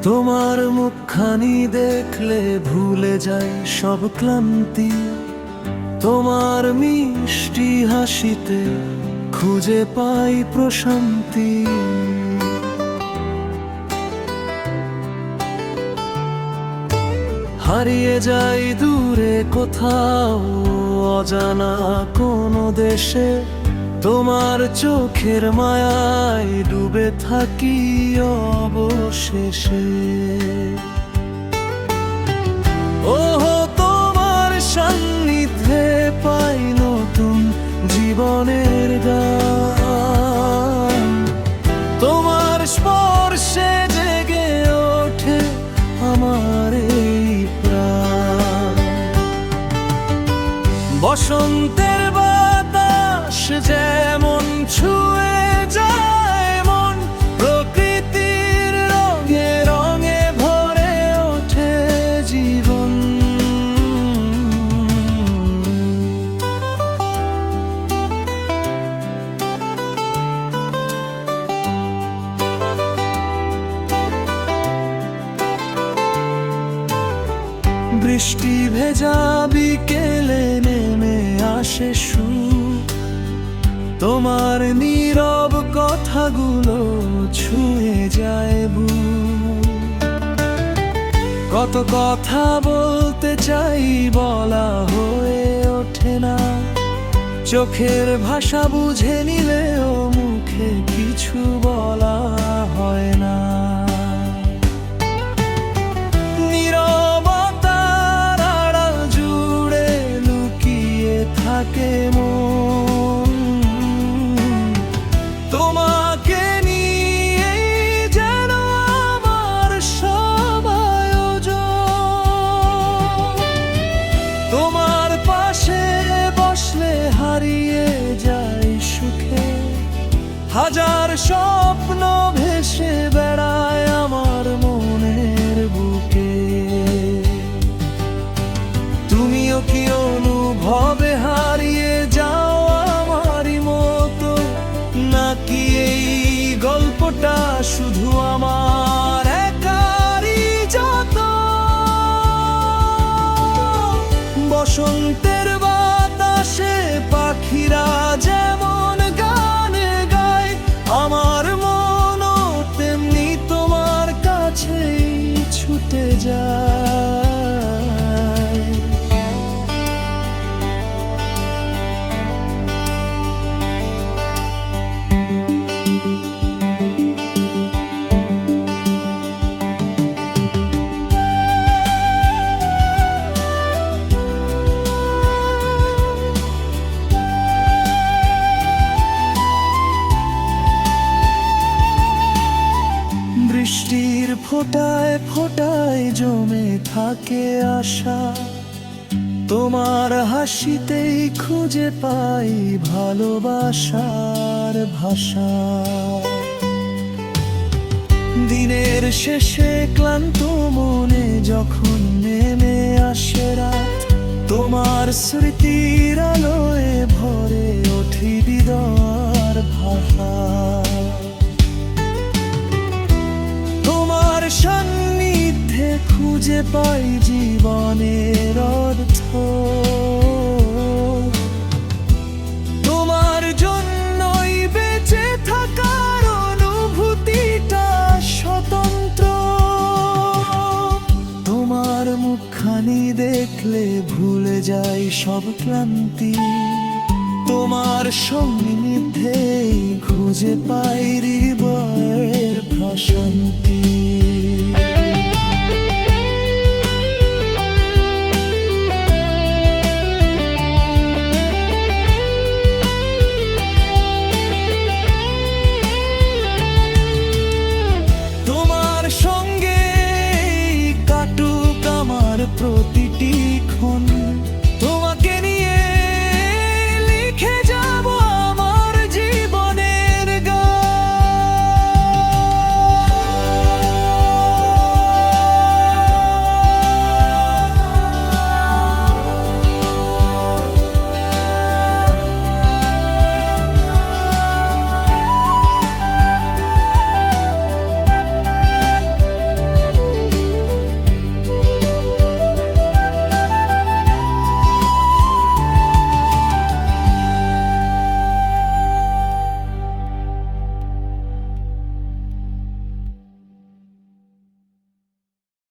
তোমার মুখখানি দেখলে ভুলে যায় সব ক্লান্তি। তোমার মিষ্টি হাসিতে খুঁজে পাই প্রশান্তি। হারিয়ে যাই দূরে কোথাও অজানা কোনো দেশে, তোমার চোখের মায়ায় ডুবে থাকি অবশেষে। ওহো তোমার সান্নিধ্যে পাই নতুন জীবনের গান। তোমার স্পর্শে জেগে ওঠে আমার এই প্রাণ। বসন্তের বাতাস যেমন ছুঁয়ে যায় মন, প্রকৃতির রঙে রঙে ভরে ওঠে জীবন। বৃষ্টি ভেজা বিকেলে নেমে আসে সুর, তোমার নীরব কথাগুলো ছুঁয়ে যায় বুক। কত কথা বলতে চাই বলা হয়ে ওঠে না, চোখের ভাষা বুঝে নিলেও মুখে কিছু বলা হয় না। নীরবতার আড়াল জুড়ে লুকিয়ে থাকে মন, তোমাকে নিয়ে যেন আমার সব আয়োজন। তোমার পাশে বসলে হারিয়ে যাই সুখে, হাজার স্বপ্ন ভেসে বেড়ায় আমার মনের বুকে। তুমিও কি অনুভবে হারিয়ে যাও আমারই মতো, নাকি এই গল্পটা শুধু আমার একারই যত? বসন্তের বাতাসে পাখিরা যেমন গান গায়, আমার মনও তেমনি তোমার কাছেই ছুটে যায়। বৃষ্টির ফোঁটায় ফোঁটায় জমে থাকে আশা, তোমার হাসিতেই খুঁজে পাই ভালোবাসার ভাষা। দিনের শেষে ক্লান্ত মনে যখন নেমে আসে রাত, তোমার স্মৃতির আলোয় ভরে ওঠে হৃদয়ের ভাষা। তোমার সান্নিধ্যে খুঁজে পাই জীবনের অর্থ, তোমার জন্যই বেঁচে থাকার অনুভূতিটা স্বতন্ত্র। তোমার মুখখানি দেখলে ভুলে যাই সব ক্লান্তি, তোমার সান্নিধ্যেই খুঁজে পাই হৃদয়ের প্রশান্তি।